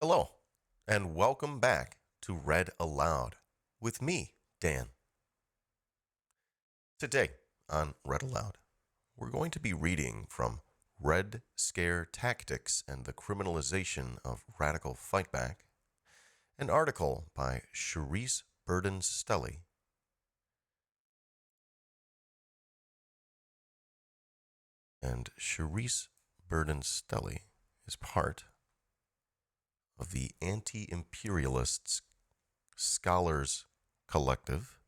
Hello, and welcome back to Read Aloud with me, Dan. Today on Read Aloud, we're going to be reading from Red Scare Tactics and the Criminalization of Radical Fightback, an article by Charisse Burden-Stelly. And Charisse Burden-Stelly is part of the Anti-Imperialists Scholars Collective,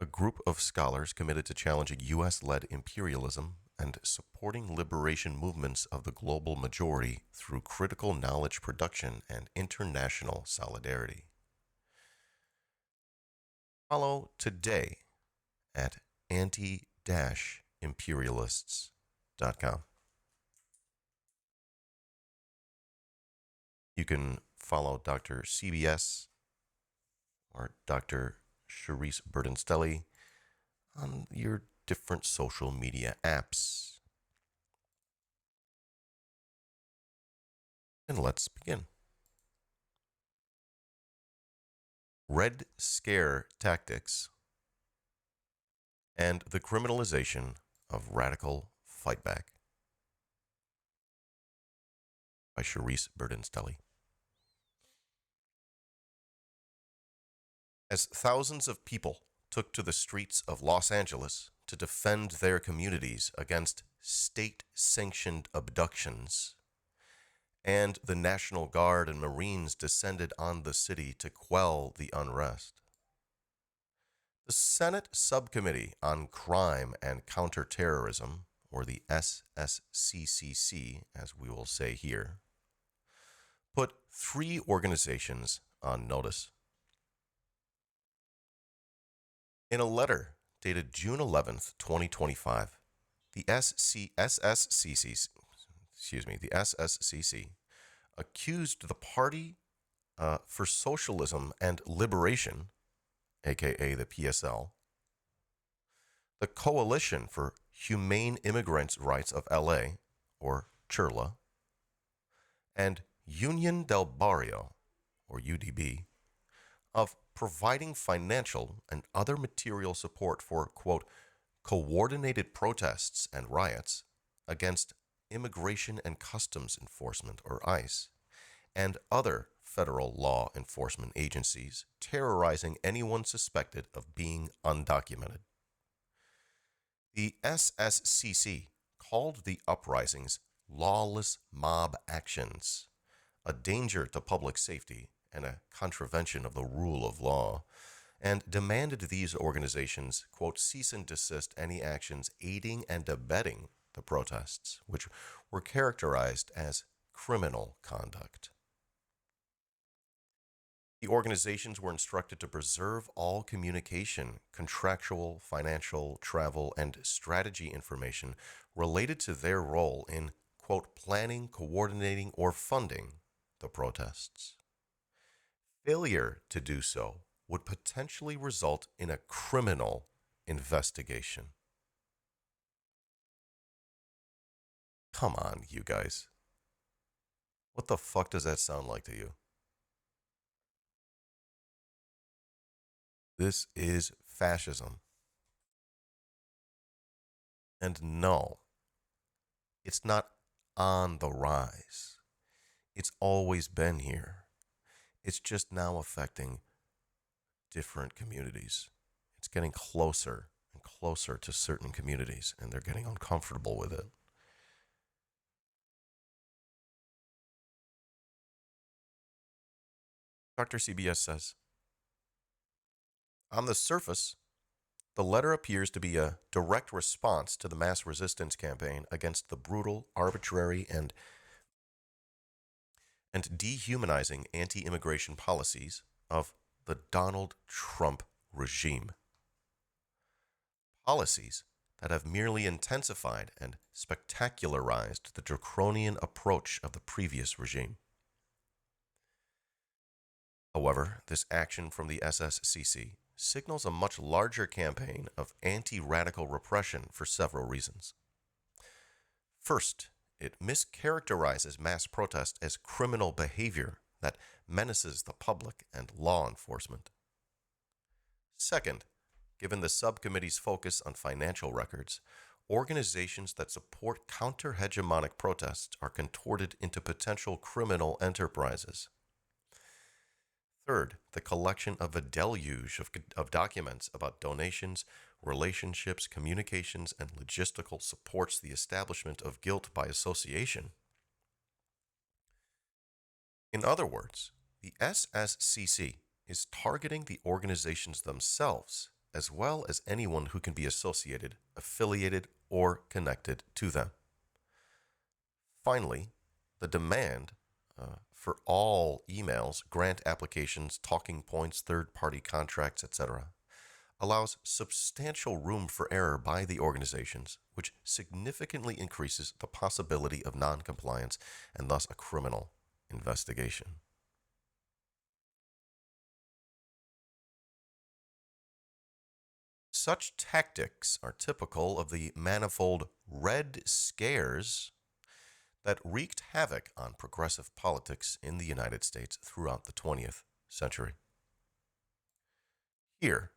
a group of scholars committed to challenging U.S.-led imperialism and supporting liberation movements of the global majority through critical knowledge production and international solidarity. Follow today at anti-imperialists.com. You can follow Dr. CBS or Dr. Charisse Burden-Stelly on your different social media apps. And let's begin. Red Scare Tactics and the Criminalization of Radical Fightback by Charisse Burden-Stelly. As thousands of people took to the streets of Los Angeles to defend their communities against state-sanctioned abductions, and the National Guard and Marines descended on the city to quell the unrest, the Senate Subcommittee on Crime and Counterterrorism, or the SSCCC, as we will say here, put three organizations on notice. In a letter dated June 11th, 2025, the SSCC accused the Party for Socialism and Liberation, aka the PSL, the Coalition for Humane Immigrants' Rights of LA, or CHIRLA, and Union del Barrio, or UDB, of providing financial and other material support for, quote, coordinated protests and riots against Immigration and Customs Enforcement, or ICE, and other federal law enforcement agencies terrorizing anyone suspected of being undocumented. The SSCC called the uprisings lawless mob actions, a danger to public safety, and a contravention of the rule of law, and demanded these organizations, quote, cease and desist any actions aiding and abetting the protests, which were characterized as criminal conduct. The organizations were instructed to preserve all communication, contractual, financial, travel, and strategy information related to their role in, quote, planning, coordinating, or funding the protests. Failure to do so would potentially result in a criminal investigation. Come on, you guys. What the fuck does that sound like to you? This is fascism. And no, it's not on the rise. It's always been here. It's just now affecting different communities. It's getting closer and closer to certain communities, and they're getting uncomfortable with it. Dr. CBS says, on the surface, the letter appears to be a direct response to the mass resistance campaign against the brutal, arbitrary, and dehumanizing anti-immigration policies of the Donald Trump regime. Policies that have merely intensified and spectacularized the draconian approach of the previous regime. However, this action from the SSCC signals a much larger campaign of anti-radical repression for several reasons. First, it mischaracterizes mass protest as criminal behavior that menaces the public and law enforcement. Second, given the subcommittee's focus on financial records, organizations that support counter-hegemonic protests are contorted into potential criminal enterprises. Third, the collection of a deluge of documents about donations, relationships, communications, and logistical supports the establishment of guilt by association. In other words, the SSCC is targeting the organizations themselves, as well as anyone who can be associated, affiliated, or connected to them. Finally, the demand for all emails, grant applications, talking points, third-party contracts, etc., allows substantial room for error by the organizations, which significantly increases the possibility of noncompliance and thus a criminal investigation. Such tactics are typical of the manifold Red Scares that wreaked havoc on progressive politics in the United States throughout the 20th century. Here,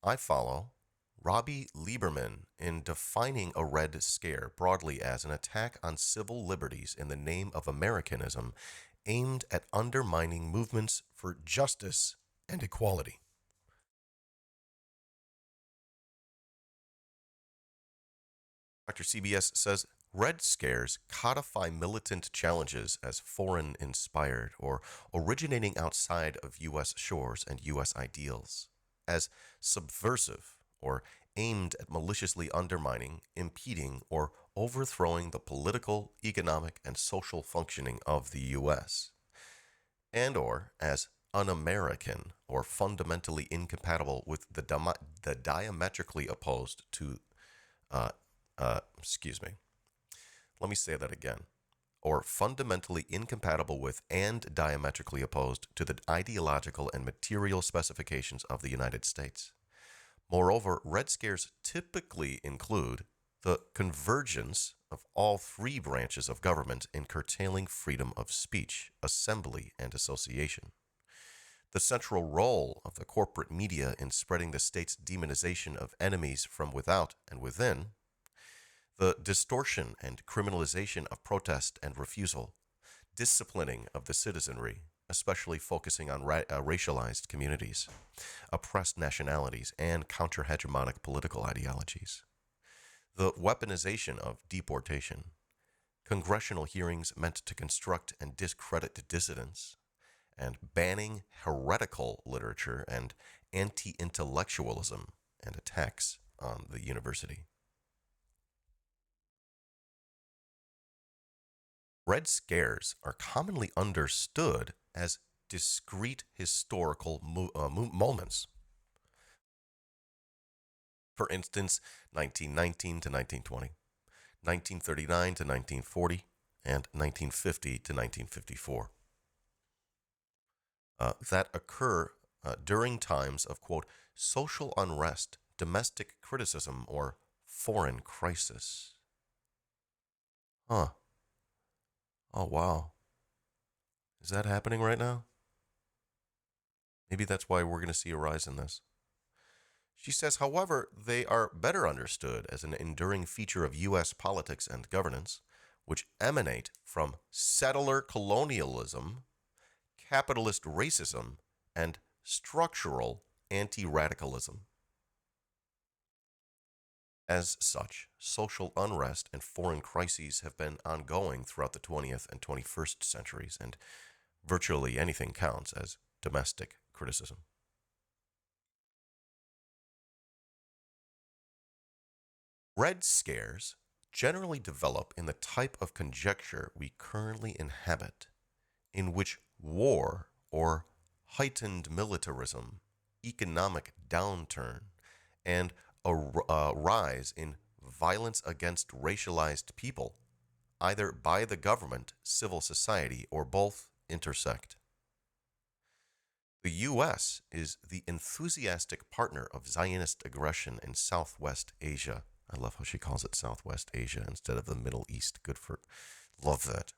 I follow Robbie Lieberman in defining a Red Scare broadly as an attack on civil liberties in the name of Americanism aimed at undermining movements for justice and equality. Dr. CBS says Red Scares codify militant challenges as foreign inspired or originating outside of U.S. shores and U.S. ideals, as subversive or aimed at maliciously undermining, impeding, or overthrowing the political, economic, and social functioning of the U.S., and or as un-American or fundamentally incompatible with the diametrically opposed to let me say that again. Or fundamentally incompatible with and diametrically opposed to the ideological and material specifications of the United States. Moreover, Red Scares typically include the convergence of all three branches of government in curtailing freedom of speech, assembly, and association. The central role of the corporate media in spreading the state's demonization of enemies from without and within, the distortion and criminalization of protest and refusal, disciplining of the citizenry, especially focusing on racialized communities, oppressed nationalities, and counter-hegemonic political ideologies, the weaponization of deportation, congressional hearings meant to construct and discredit dissidents, and banning heretical literature and anti-intellectualism and attacks on the university. Red Scares are commonly understood as discrete historical moments. For instance, 1919 to 1920, 1939 to 1940, and 1950 to 1954. That occur during times of, quote, social unrest, domestic criticism, or foreign crisis. Huh. Oh, wow. Is that happening right now? Maybe that's why we're going to see a rise in this. She says, however, they are better understood as an enduring feature of U.S. politics and governance, which emanate from settler colonialism, capitalist racism, and structural anti-radicalism. As such, social unrest and foreign crises have been ongoing throughout the 20th and 21st centuries, and virtually anything counts as domestic criticism. Red Scares generally develop in the type of conjecture we currently inhabit, in which war or heightened militarism, economic downturn, and a rise in violence against racialized people, either by the government, civil society, or both, intersect. The U.S. is the enthusiastic partner of Zionist aggression in Southwest Asia. I love how she calls it Southwest Asia instead of the Middle East. Good for Love that.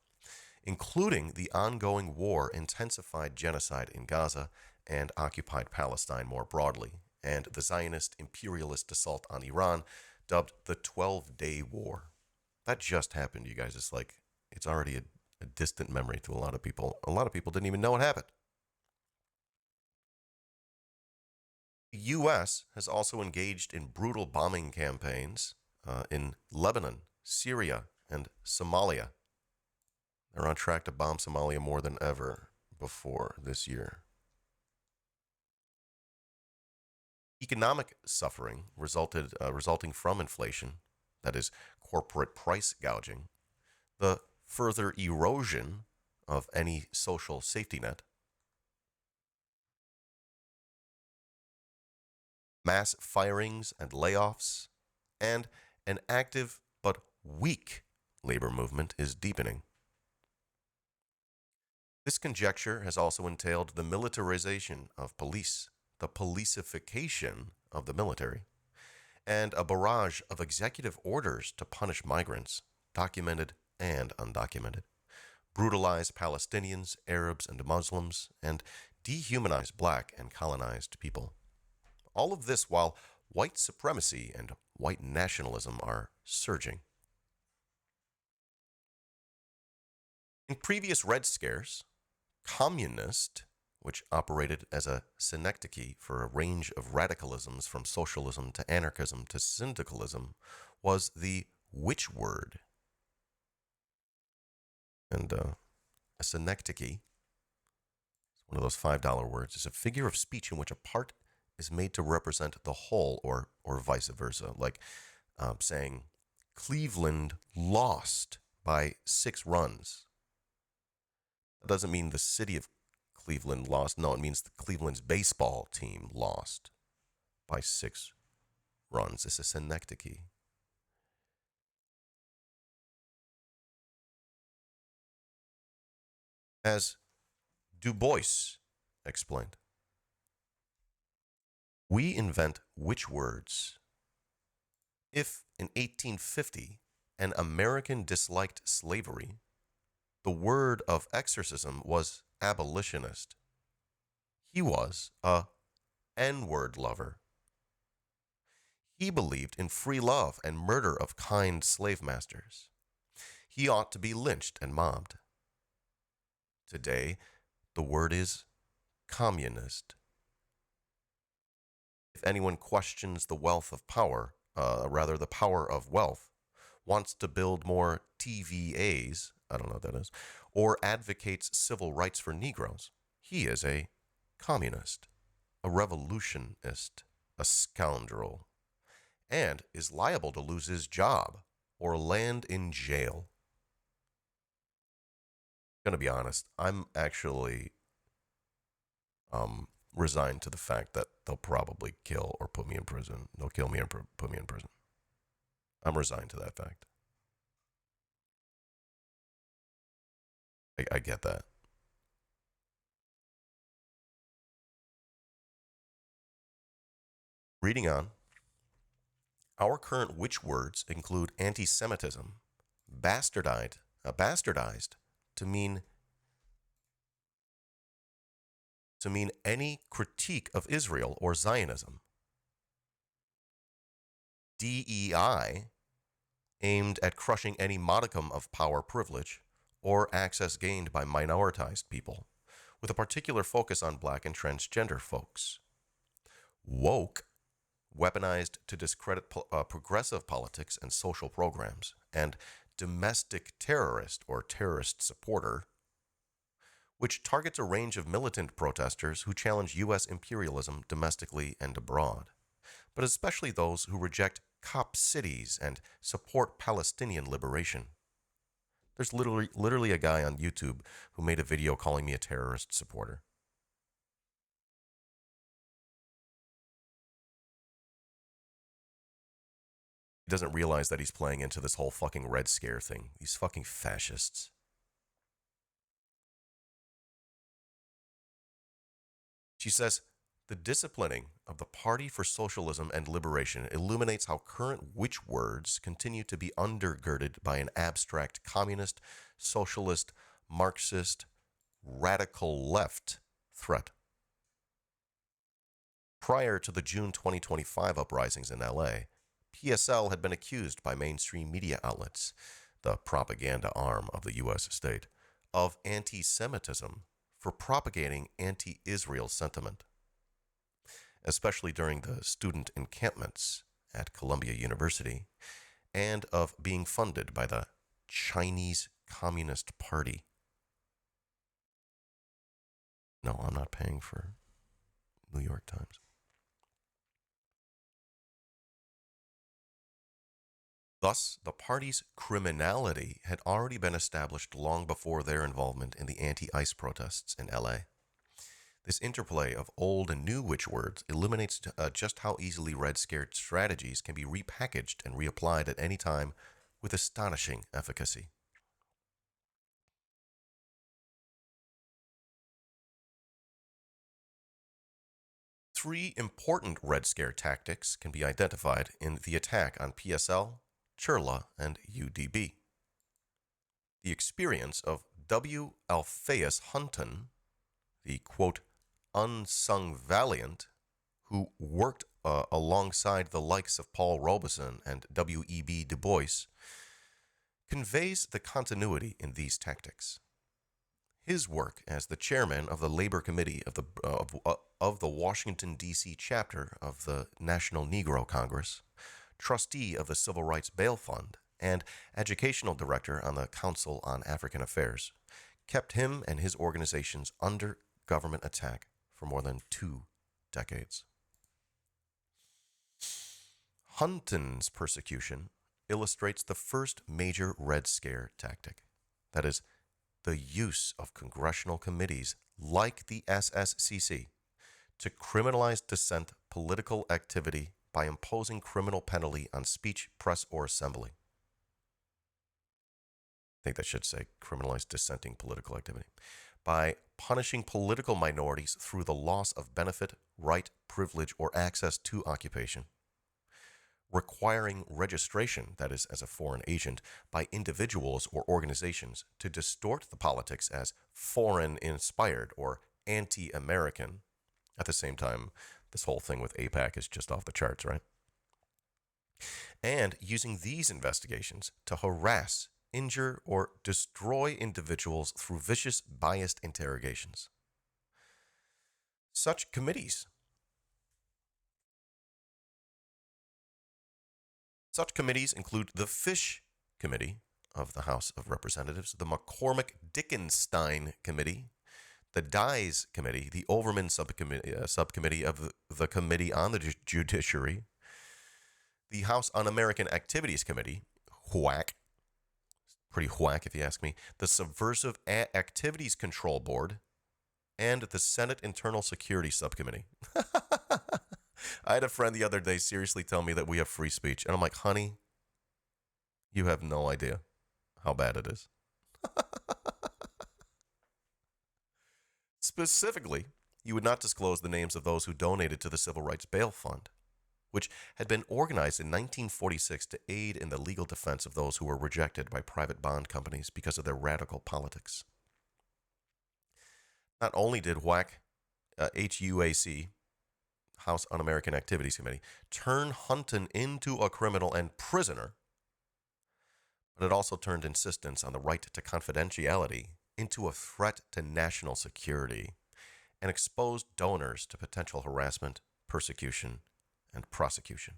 Including the ongoing war, intensified genocide in Gaza and occupied Palestine more broadly, and the Zionist imperialist assault on Iran, dubbed the 12-Day War. That just happened, you guys. It's like, it's already a distant memory to a lot of people. A lot of people didn't even know it happened. The U.S. has also engaged in brutal bombing campaigns in Lebanon, Syria, and Somalia. They're on track to bomb Somalia more than ever before this year. Economic suffering resulting from inflation, that is, corporate price gouging, the further erosion of any social safety net, mass firings and layoffs, and an active but weak labor movement is deepening. This conjecture has also entailed the militarization of police, the policification of the military, and a barrage of executive orders to punish migrants, documented and undocumented, brutalize Palestinians, Arabs, and Muslims, and dehumanize black and colonized people. All of this while white supremacy and white nationalism are surging. In previous Red Scares, communist, which operated as a synecdoche for a range of radicalisms from socialism to anarchism to syndicalism, was the witch word. And a synecdoche is one of those $5 words. It's a figure of speech in which a part is made to represent the whole, or vice versa, like saying Cleveland lost by 6 runs. That doesn't mean the city of Cleveland lost. No, it means the Cleveland's baseball team lost by 6 runs. It's a synecdoche. As Du Bois explained, we invent witch words. If in 1850 an American disliked slavery, the word of exorcism was abolitionist. He was a N-word lover. He believed in free love and murder of kind slave masters. He ought to be lynched and mobbed. Today, the word is communist. If anyone questions the wealth of power, the power of wealth, wants to build more TVAs, I don't know what that is, or advocates civil rights for Negroes, he is a communist, a revolutionist, a scoundrel, and is liable to lose his job or land in jail. I'm going to be honest, I'm actually resigned to the fact that they'll probably kill or put me in prison. They'll kill me and put me in prison. I'm resigned to that fact. I get that. Reading on, our current witch words include anti-Semitism, bastardized to mean any critique of Israel or Zionism. DEI, aimed at crushing any modicum of power privilege or access gained by minoritized people, with a particular focus on black and transgender folks. Woke, weaponized to discredit progressive politics and social programs, and domestic terrorist or terrorist supporter, which targets a range of militant protesters who challenge U.S. imperialism domestically and abroad, but especially those who reject cop cities and support Palestinian liberation. There's literally a guy on YouTube who made a video calling me a terrorist supporter. He doesn't realize that he's playing into this whole fucking Red Scare thing. These fucking fascists. She says, the disciplining of the Party for Socialism and Liberation illuminates how current witchwords continue to be undergirded by an abstract communist, socialist, Marxist, radical left threat. Prior to the June 2025 uprisings in LA, PSL had been accused by mainstream media outlets, the propaganda arm of the U.S. state, of anti-Semitism for propagating anti-Israel sentiment, especially during the student encampments at Columbia University, and of being funded by the Chinese Communist Party. No, I'm not paying for New York Times. Thus, the party's criminality had already been established long before their involvement in the anti-ICE protests in LA. This interplay of old and new witchwords illuminates just how easily Red Scare strategies can be repackaged and reapplied at any time with astonishing efficacy. Three important Red Scare tactics can be identified in the attack on PSL, Chirla, and UDB. The experience of W. Alphaeus Hunton, the, quote, unsung valiant, who worked alongside the likes of Paul Robeson and W.E.B. Du Bois, conveys the continuity in these tactics. His work as the chairman of the Labor Committee of the Washington, D.C. chapter of the National Negro Congress, trustee of the Civil Rights Bail Fund, and educational director on the Council on African Affairs, kept him and his organizations under government attack for more than 2 decades. Hunton's persecution illustrates the first major Red Scare tactic, that is, the use of congressional committees like the SSCC to criminalize dissent political activity by imposing criminal penalty on speech, press, or assembly. I think that should say criminalize dissenting political activity. By punishing political minorities through the loss of benefit, right, privilege, or access to occupation. Requiring registration, that is, as a foreign agent, by individuals or organizations to distort the politics as foreign-inspired or anti-American. At the same time, this whole thing with AIPAC is just off the charts, right? And using these investigations to harass, injure, or destroy individuals through vicious, biased interrogations. Such committees include the Fish Committee of the House of Representatives, the McCormick-Dickenstein Committee, the Dyes Committee, the Overman Subcommittee of the Committee on the Judiciary, the House Un-American Activities Committee, WHAC, pretty whack if you ask me, the Subversive Activities Control Board, and the Senate Internal Security Subcommittee. I had a friend the other day seriously tell me that we have free speech, and I'm like, honey, you have no idea how bad it is. Specifically, you would not disclose the names of those who donated to the Civil Rights Bail Fund, which had been organized in 1946 to aid in the legal defense of those who were rejected by private bond companies because of their radical politics. Not only did HUAC, House Un-American Activities Committee, turn Hunton into a criminal and prisoner, but it also turned insistence on the right to confidentiality into a threat to national security and exposed donors to potential harassment, persecution, and prosecution.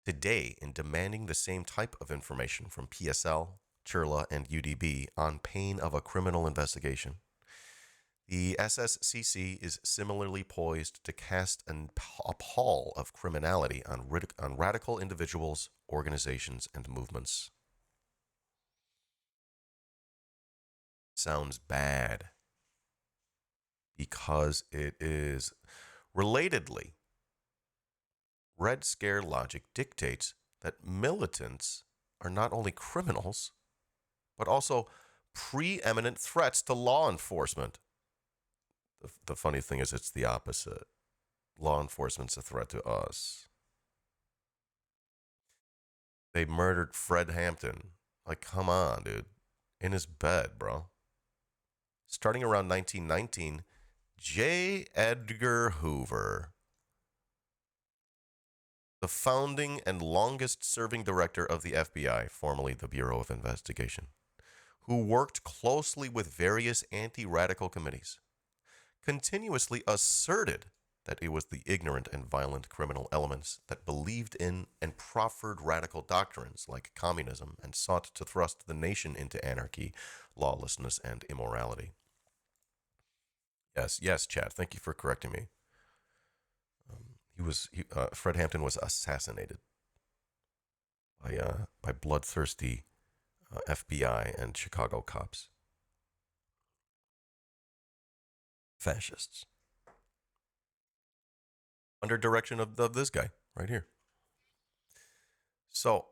Today, in demanding the same type of information from PSL, Chirla, and UDB on pain of a criminal investigation, the SSCC is similarly poised to cast a pall of criminality on radical individuals, organizations, and movements. Sounds bad because it is. Relatedly, Red Scare logic dictates that militants are not only criminals, but also preeminent threats to law enforcement. The funny thing is it's the opposite. law enforcement's a threat to us. They murdered Fred Hampton. Like, come on, dude. In his bed, bro. Starting around 1919, J. Edgar Hoover, the founding and longest serving director of the FBI, formerly the Bureau of Investigation, who worked closely with various anti-radical committees, continuously asserted that it was the ignorant and violent criminal elements that believed in and proffered radical doctrines like communism and sought to thrust the nation into anarchy, lawlessness, and immorality. Yes, Chad. Thank you for correcting me. Fred Hampton was assassinated by bloodthirsty FBI and Chicago cops, fascists, under direction of this guy right here. So,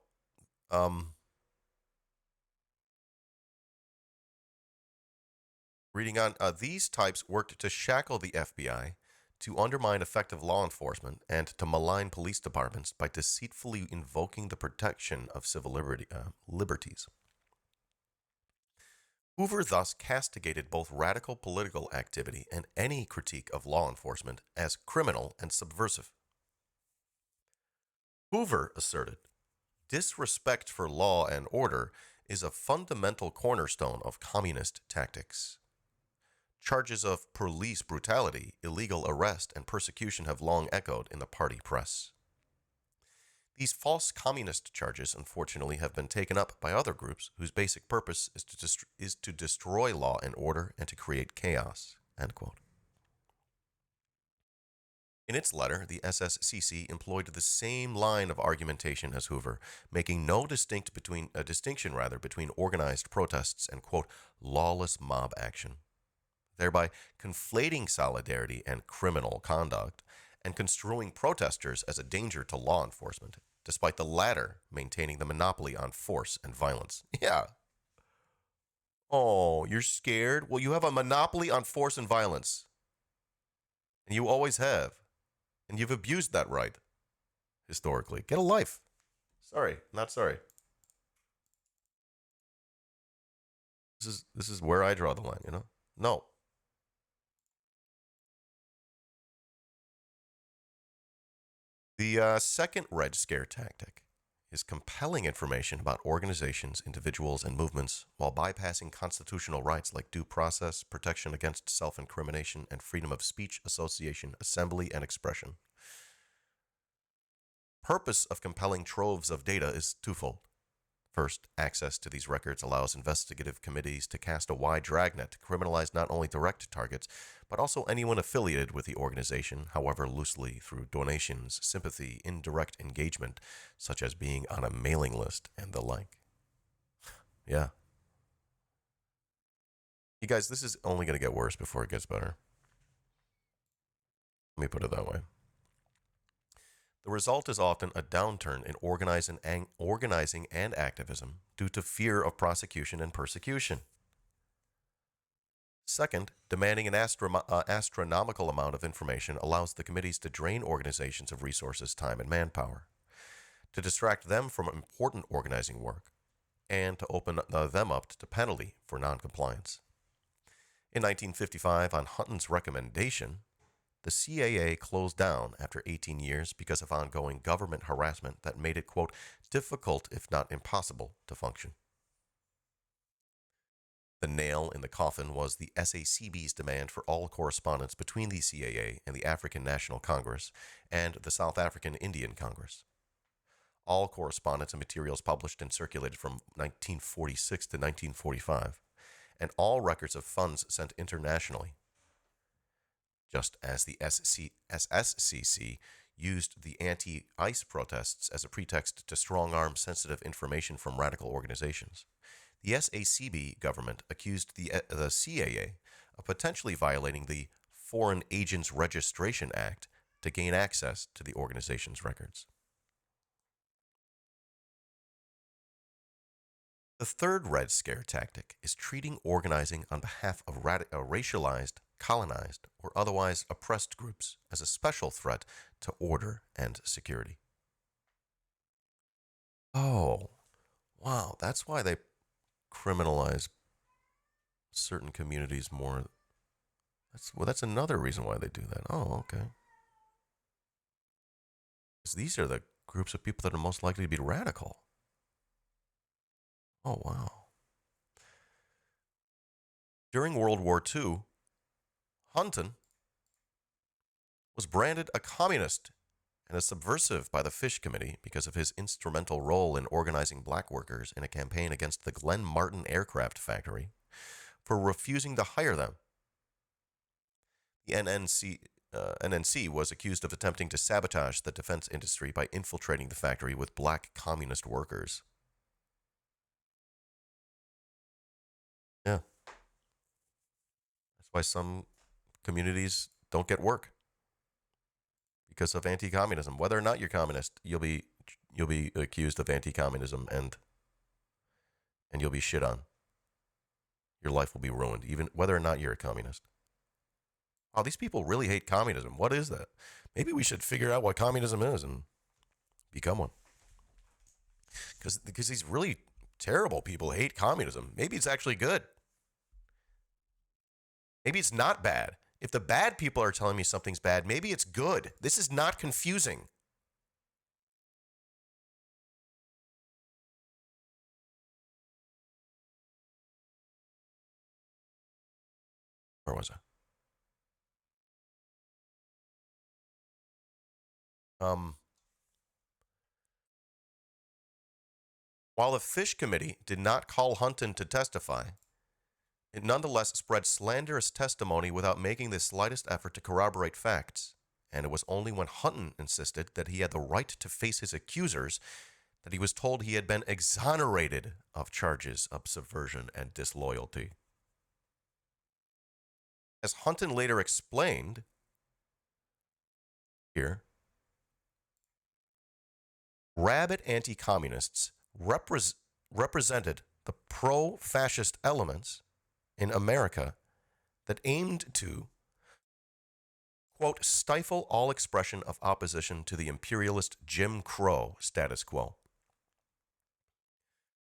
reading on, these types worked to shackle the FBI, to undermine effective law enforcement, and to malign police departments by deceitfully invoking the protection of civil liberties. Hoover thus castigated both radical political activity and any critique of law enforcement as criminal and subversive. Hoover asserted, disrespect for law and order is a fundamental cornerstone of communist tactics. Charges of police brutality, illegal arrest, and persecution have long echoed in the party press. These false communist charges, unfortunately, have been taken up by other groups whose basic purpose is to destroy law and order and to create chaos. End quote. In its letter, the SSCC employed the same line of argumentation as Hoover, making no distinction between organized protests and, quote, lawless mob action, thereby conflating solidarity and criminal conduct and construing protesters as a danger to law enforcement, despite the latter maintaining the monopoly on force and violence. Yeah. Oh, you're scared? Well, you have a monopoly on force and violence. And you always have. And you've abused that right, historically. Get a life. Sorry, not sorry. This is where I draw the line, you know? No. The second Red Scare tactic is compelling information about organizations, individuals, and movements while bypassing constitutional rights like due process, protection against self-incrimination, and freedom of speech, association, assembly, and expression. Purpose of compelling troves of data is twofold. First, access to these records allows investigative committees to cast a wide dragnet to criminalize not only direct targets, but also anyone affiliated with the organization, however loosely, through donations, sympathy, indirect engagement, such as being on a mailing list and the like. Yeah. You guys, this is only going to get worse before it gets better. Let me put it that way. The result is often a downturn in organizing and activism due to fear of prosecution and persecution. Second, demanding an astronomical amount of information allows the committees to drain organizations of resources, time, and manpower, to distract them from important organizing work, and to open them up to penalty for noncompliance. In 1955, on Hunton's recommendation, the CAA closed down after 18 years because of ongoing government harassment that made it, quote, difficult, if not impossible, to function. The nail in the coffin was the SACB's demand for all correspondence between the CAA and the African National Congress and the South African Indian Congress. All correspondence and materials published and circulated from 1946 to 1945, and all records of funds sent internationally, just as the SSCC used the anti-ICE protests as a pretext to strong-arm sensitive information from radical organizations. The SACB government accused the CAA of potentially violating the Foreign Agents Registration Act to gain access to the organization's records. The third Red Scare tactic is treating organizing on behalf of racialized colonized, or otherwise oppressed groups as a special threat to order and security. Oh, wow, that's why they criminalize certain communities more. That's another reason why they do that. Oh, okay. Because these are the groups of people that are most likely to be radical. Oh, wow. During World War II, Hunton was branded a communist and a subversive by the Fish Committee because of his instrumental role in organizing black workers in a campaign against the Glen Martin Aircraft Factory for refusing to hire them. The NNC was accused of attempting to sabotage the defense industry by infiltrating the factory with black communist workers. Yeah. That's why some communities don't get work because of anti-communism. Whether or not you're communist, you'll be accused of anti-communism and you'll be shit on. Your life will be ruined, even whether or not you're a communist. Oh, these people really hate communism. What is that? Maybe we should figure out what communism is and become one. Because these really terrible people hate communism. Maybe it's actually good. Maybe it's not bad. If the bad people are telling me something's bad, maybe it's good. This is not confusing. Where was I? While the Fish Committee did not call Hunton to testify, it nonetheless spread slanderous testimony without making the slightest effort to corroborate facts. And it was only when Hunton insisted that he had the right to face his accusers that he was told he had been exonerated of charges of subversion and disloyalty. As Hunton later explained here, rabid anti-communists represented the pro-fascist elements in America that aimed to, quote, stifle all expression of opposition to the imperialist Jim Crow status quo.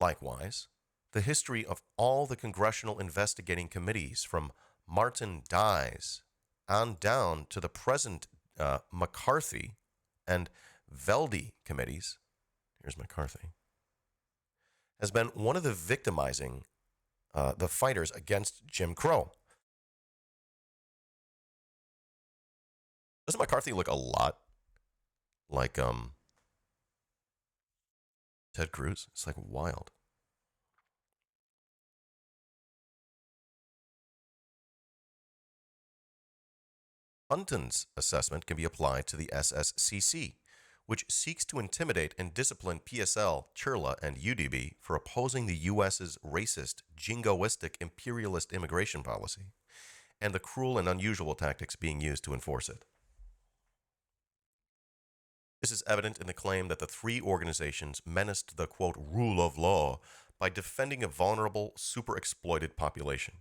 Likewise, the history of all the congressional investigating committees from Martin Dies on down to the present McCarthy and Velde committees, here's McCarthy, has been one of the victimizing the fighters against Jim Crow. Doesn't McCarthy look a lot like Ted Cruz? It's like wild. Hunton's assessment can be applied to the SSCC, which seeks to intimidate and discipline PSL, Chirla, and UDB for opposing the U.S.'s racist, jingoistic, imperialist immigration policy and the cruel and unusual tactics being used to enforce it. This is evident in the claim that the three organizations menaced the, quote, rule of law by defending a vulnerable, super-exploited population.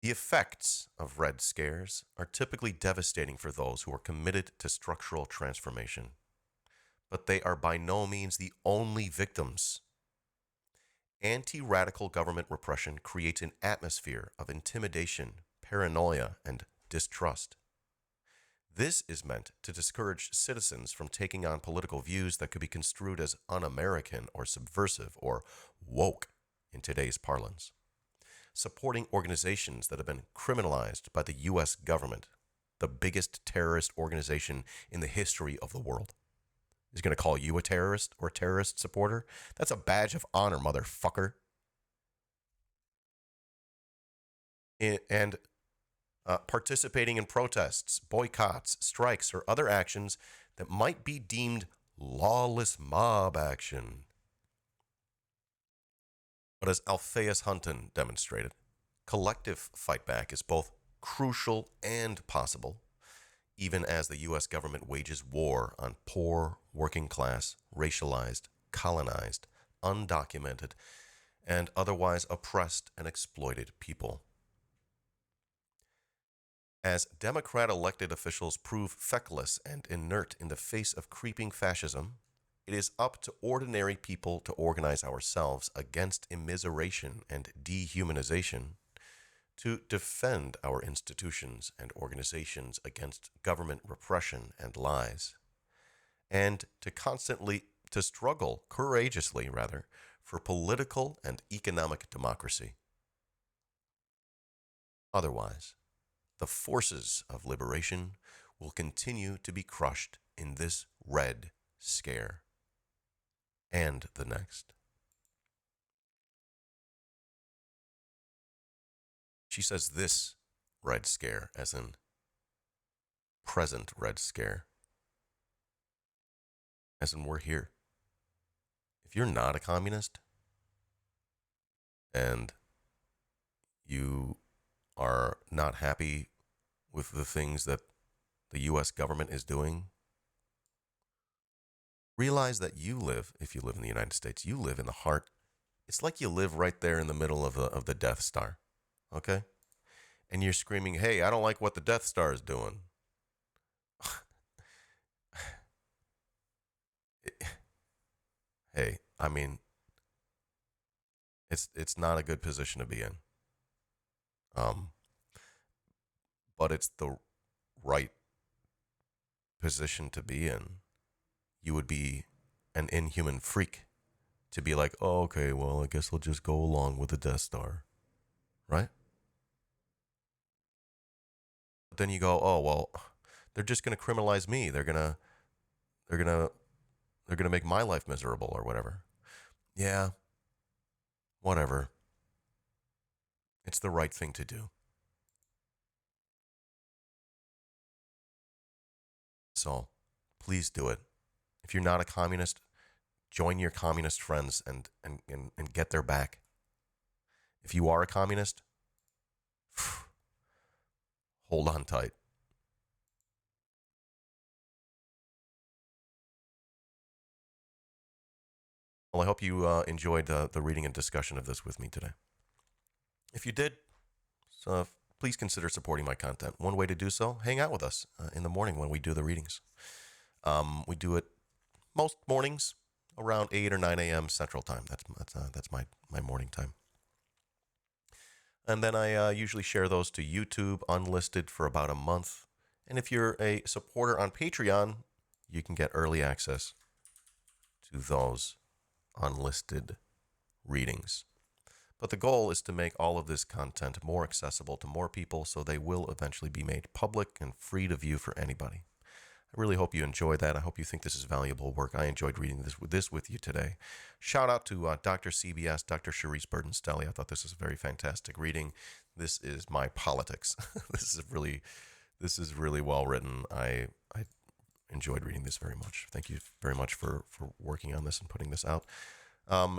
The effects of Red Scares are typically devastating for those who are committed to structural transformation, but they are by no means the only victims. Anti-radical government repression creates an atmosphere of intimidation, paranoia, and distrust. This is meant to discourage citizens from taking on political views that could be construed as un-American or subversive or woke in today's parlance. Supporting organizations that have been criminalized by the U.S. government, the biggest terrorist organization in the history of the world. Is going to call you a terrorist or a terrorist supporter? That's a badge of honor, motherfucker. And participating in protests, boycotts, strikes, or other actions that might be deemed lawless mob action. But as Alphaeus Hunton demonstrated, collective fightback is both crucial and possible, even as the U.S. government wages war on poor, working class, racialized, colonized, undocumented, and otherwise oppressed and exploited people. As Democrat elected officials prove feckless and inert in the face of creeping fascism, it is up to ordinary people to organize ourselves against immiseration and dehumanization, to defend our institutions and organizations against government repression and lies, and to struggle courageously, for political and economic democracy. Otherwise, the forces of liberation will continue to be crushed in this Red Scare and the next. She says this Red Scare, as in present Red Scare, as in we're here. If you're not a communist and you are not happy with the things that the U.S. government is doing, realize that you live, if you live in the United States, you live in the heart. It's like you live right there in the middle of the Death Star, okay? And you're screaming, hey, I don't like what the Death Star is doing. Hey, I mean, it's not a good position to be in. But it's the right position to be in. You would be an inhuman freak to be like, oh, okay, well, I guess I'll just go along with the Death Star, right? But then you go, oh, well, they're just going to criminalize me. They're going to make my life miserable or whatever. Yeah, whatever. It's the right thing to do. So please do it. If you're not a communist, join your communist friends and get their back. If you are a communist, hold on tight. Well, I hope you enjoyed the reading and discussion of this with me today. If you did, please consider supporting my content. One way to do so, hang out with us in the morning when we do the readings. We do it most mornings around 8 or 9 a.m. Central Time. That's my morning time. And then I usually share those to YouTube unlisted for about a month. And if you're a supporter on Patreon, you can get early access to those unlisted readings. But the goal is to make all of this content more accessible to more people so they will eventually be made public and free to view for anybody. I really hope you enjoy that. I hope you think this is valuable work. I enjoyed reading this with you today. Shout out to Dr. CBS, Dr. Charisse Burden-Stelly. I thought this was a very fantastic reading. This is my politics. This is really well written. I enjoyed reading this very much. Thank you very much for working on this and putting this out.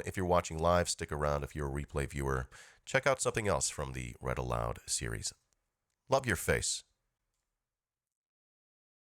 If you're watching live, stick around. If you're a replay viewer, check out something else from the Read Aloud series. Love your face.